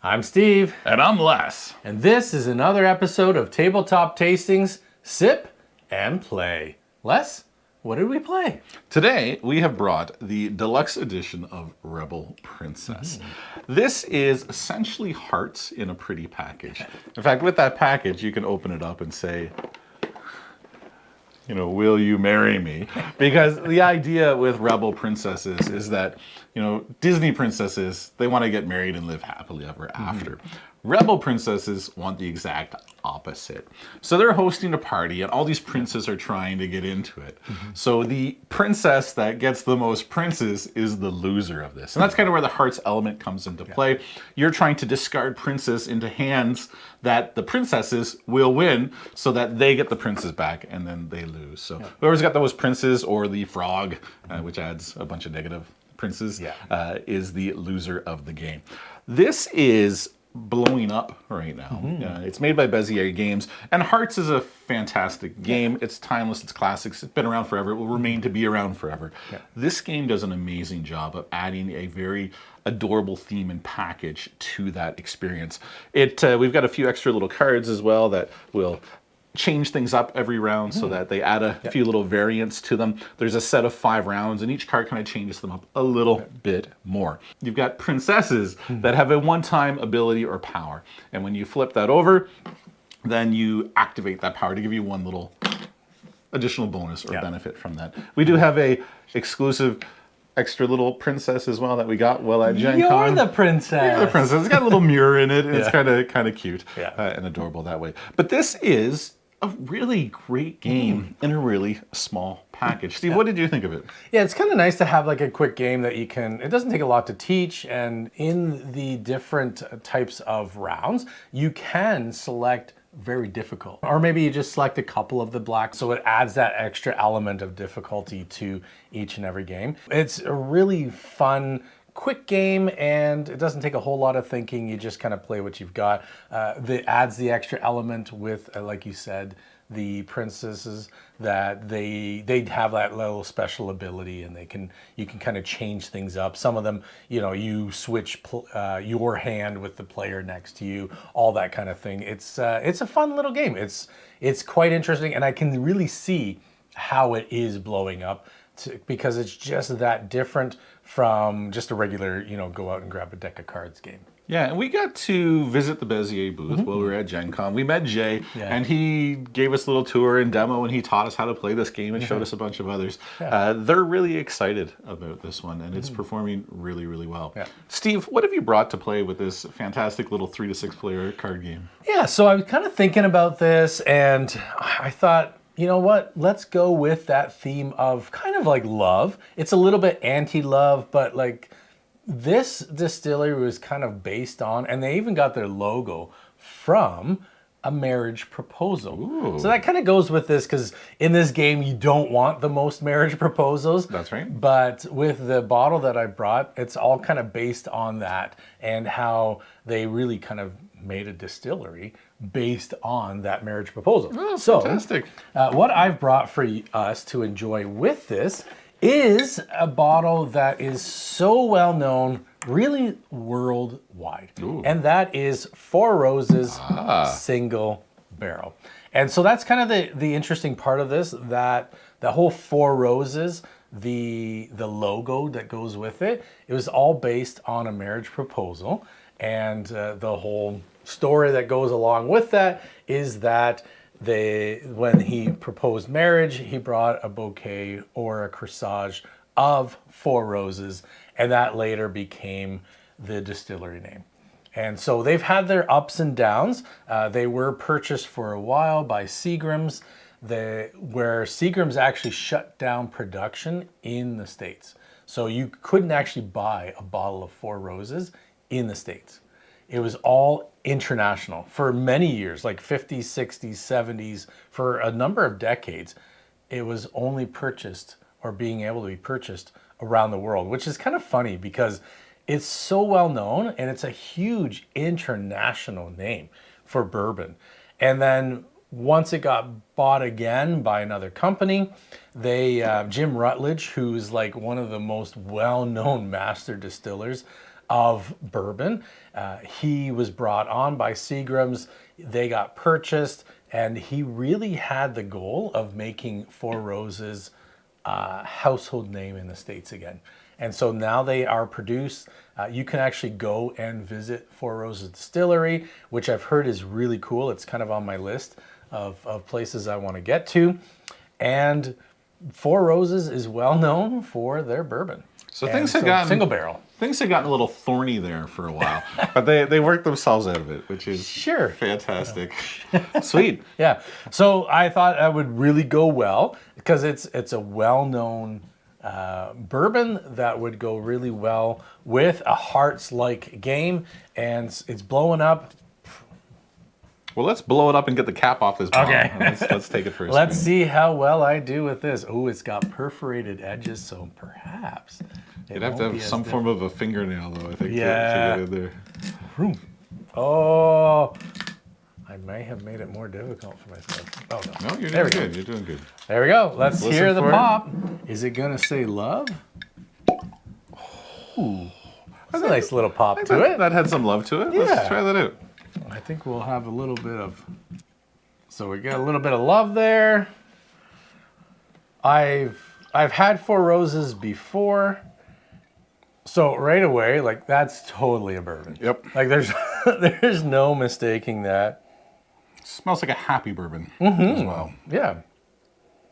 I'm Steve. And I'm Les. And this is another episode of Tabletop Tastings, Sip and Play. Les, what did we play? Today, we have brought the deluxe edition of Rebel Princess. This is essentially hearts in a pretty package. In fact, with that package, you can open it up and say, will you marry me? Because the idea with Rebel Princesses is that, Disney princesses, they want to get married and live happily ever after. Rebel princesses want the exact opposite. So they're hosting a party and all these princes are trying to get into it. So the princess that gets the most princes is the loser of this. And that's kind of where the hearts element comes into play. You're trying to discard princes into hands that the princesses will win so that they get the princes back and then they lose. So whoever's got the most princes or the frog, which adds a bunch of negative princes, is the loser of the game. This is blowing up right now. It's made by Bezier Games, and Hearts is a fantastic game. It's timeless, it's classics, it's been around forever, it will remain to be around forever. This game does an amazing job of adding a very adorable theme and package to that experience. We've got a few extra little cards as well that will change things up every round so that they add a few little variants to them. There's a set of 5 rounds and each card kind of changes them up a little bit more. You've got princesses that have a one-time ability or power. And when you flip that over, then you activate that power to give you one little additional bonus or benefit from that. We do have a exclusive extra little princess as well that we got at Gen Con. You're the princess. You're the princess. It's got a little mirror in it and it's kind of cute and adorable that way. But this is a really great game in a really small package. Steve, what did you think of it? Yeah, it's kind of nice to have like a quick game that you can, it doesn't take a lot to teach, and in the different types of rounds, you can select very difficult. Or maybe you just select a couple of the blacks, so it adds that extra element of difficulty to each and every game. It's a really fun, quick game, and it doesn't take a whole lot of thinking. You just kind of play what you've got. That adds the extra element with, like you said, the princesses, that they have that little special ability, and you can kind of change things up. Some of them, you switch your hand with the player next to you, all that kind of thing. It's a fun little game. It's quite interesting, and I can really see how it is blowing up because it's just that different from just a regular, go out and grab a deck of cards game. Yeah, and we got to visit the Bezier booth while we were at Gen Con. We met Jay, and he gave us a little tour and demo, and he taught us how to play this game and showed us a bunch of others. They're really excited about this one, and it's performing really, really well. Steve, what have you brought to play with this fantastic little 3 to 6 player card game? Yeah, so I was kind of thinking about this, and I thought, you know what, let's go with that theme of kind of like love. It's a little bit anti-love, but like this distillery was kind of based on, and they even got their logo from a marriage proposal. Ooh. So that kind of goes with this, because in this game, you don't want the most marriage proposals. That's right. But with the bottle that I brought, it's all kind of based on that and how they really kind of made a distillery based on that marriage proposal. Oh, so, fantastic. What I've brought for us to enjoy with this is a bottle that is so well known, really worldwide. Ooh. And that is Four Roses Single Barrel. And so that's kind of the interesting part of this, that the whole Four Roses, the logo that goes with it, it was all based on a marriage proposal. And the whole story that goes along with that is that when he proposed marriage, he brought a bouquet or a corsage of 4 roses, and that later became the distillery name. And so they've had their ups and downs. They were purchased for a while by Seagram's, where Seagram's actually shut down production in the States. So you couldn't actually buy a bottle of 4 roses in the States. It was all international for many years, like 50s, 60s, 70s, for a number of decades. It was only purchased or being able to be purchased around the world, which is kind of funny because it's so well known and it's a huge international name for bourbon. And then once it got bought again by another company, Jim Rutledge, who's like one of the most well-known master distillers, of bourbon. He was brought on by Seagram's. They got purchased, and he really had the goal of making Four Roses a household name in the States again. And so now they are produced. You can actually go and visit Four Roses Distillery, which I've heard is really cool. It's kind of on my list of places I want to get to. And Four Roses is well known for their bourbon. So things had gotten single barrel. Things had gotten a little thorny there for a while, but they worked themselves out of it, which is sure fantastic. Sweet. Yeah. So I thought that would really go well because it's a well-known bourbon that would go really well with a hearts-like game, and it's blowing up. Well, let's blow it up and get the cap off this bottle. Okay. Let's take it for a Let's spin. see how well I do with this. Oh, it's got perforated edges, so perhaps You'd have to have some form of a fingernail, though, I think, to get in there. Oh, I may have made it more difficult for myself. Oh, no. No, you're There doing we good. You're doing good. There we go. Let's Listen hear the for it. pop. Is it going to say love? Ooh. That's a nice little pop to it. That had some love to it. Yeah. Let's try that out. I think we'll have a little bit of... So we got a little bit of love there. I've had Four Roses before. So right away, like, that's totally a bourbon. Yep. Like, there's no mistaking that. Smells like a happy bourbon as well. Yeah.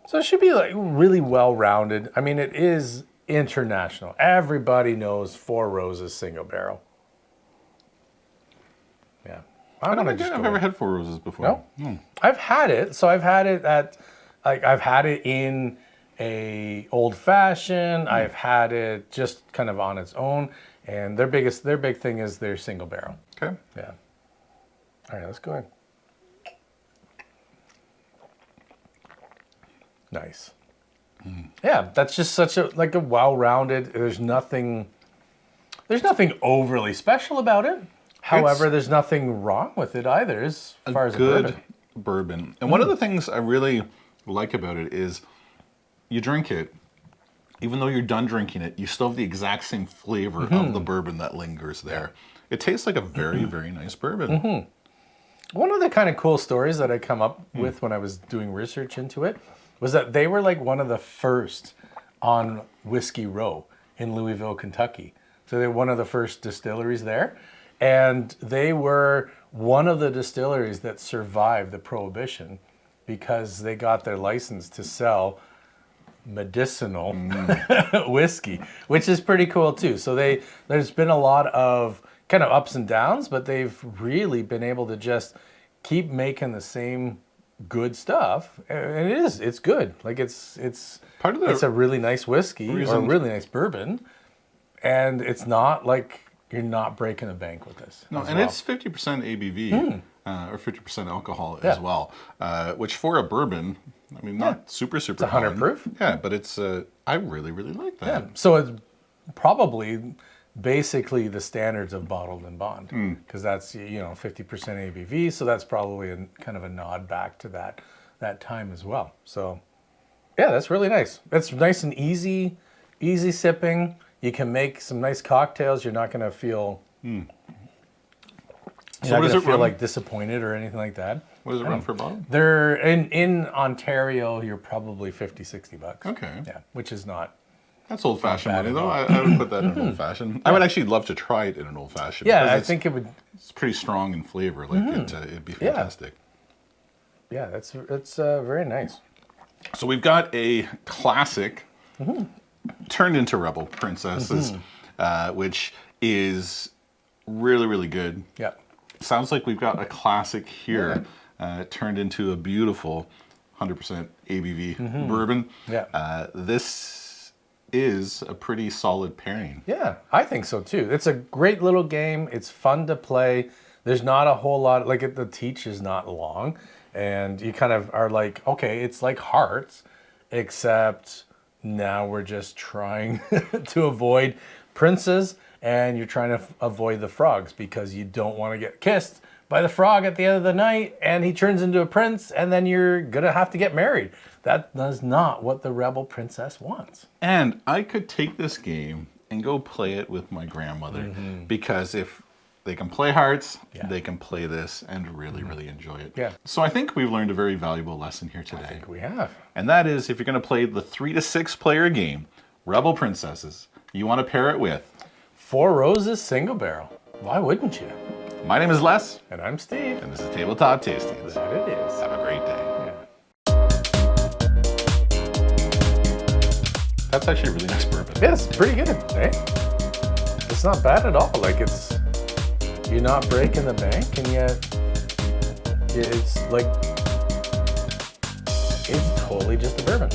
So it should be, like, really well-rounded. I mean, it is international. Everybody knows Four Roses single barrel. Yeah. I don't think I've ever had Four Roses before. No? I've had it. So I've had it I've had it in a old fashioned. I've had it just kind of on its own. And their big thing is their single barrel. Okay. Yeah. All right, let's go ahead. Nice. Yeah, that's just such a well-rounded. There's nothing overly special about it. However, there's nothing wrong with it either, as far as a good bourbon. And one of the things I really like about it is you drink it, even though you're done drinking it, you still have the exact same flavor of the bourbon that lingers there. It tastes like a very, very nice bourbon. One of the kind of cool stories that I come up with when I was doing research into it was that they were like one of the first on Whiskey Row in Louisville, Kentucky. So they're one of the first distilleries there. And they were one of the distilleries that survived the Prohibition because they got their license to sell medicinal whiskey, which is pretty cool too. So there's been a lot of kind of ups and downs, but they've really been able to just keep making the same good stuff, and it's good. Like it's Part of a really nice whiskey or a really nice bourbon, and it's not like you're not breaking the bank with this. No, and it's 50% ABV or 50% alcohol as well, which for a bourbon, I mean, not super It's 100 proof. Yeah, but it's I really like that. Yeah, so it's probably basically the standards of bottled and bond, because that's 50% ABV, so that's probably kind of a nod back to that time as well. So yeah, that's really nice. It's nice and easy sipping. You can make some nice cocktails. You're not going to feel you're So not what does gonna it feel run? like disappointed or anything like that. What does it run for a bottle? They're in Ontario, you're probably $50-$60. Okay. Yeah, which is not. That's old-fashioned bad money, at though. all. I would put that in an old-fashioned. I would actually love to try it in an old-fashioned. Yeah, because I think it would. it's pretty strong in flavor. Like it'd be fantastic. Yeah, that's very nice. So we've got a classic turned into Rebel Princesses, which is really good. Yeah. Sounds like we've got a classic here turned into a beautiful 100% ABV bourbon. Yeah. This is a pretty solid pairing. Yeah, I think so too. It's a great little game. It's fun to play. There's not a whole lot, like the teach is not long. And you kind of are like, okay, it's like Hearts, except now we're just trying to avoid princes, and you're trying to avoid the frogs because you don't want to get kissed by the frog at the end of the night, and he turns into a prince, and then you're going to have to get married. That is not what the Rebel Princess wants. And I could take this game and go play it with my grandmother. Because if they can play hearts, they can play this and really, really enjoy it. Yeah. So I think we've learned a very valuable lesson here today. I think we have. And that is, if you're going to play the 3 to 6 player game, Rebel Princesses, you want to pair it with 4 Roses single barrel. Why wouldn't you? My name is Les, And I'm Steve. and this is Tabletop Tastings. That it is. Have a great day. Yeah. That's actually a really nice bourbon. Yeah, it's pretty good, eh? It's not bad at all. Like you're not breaking the bank, and yet it's totally just a bourbon.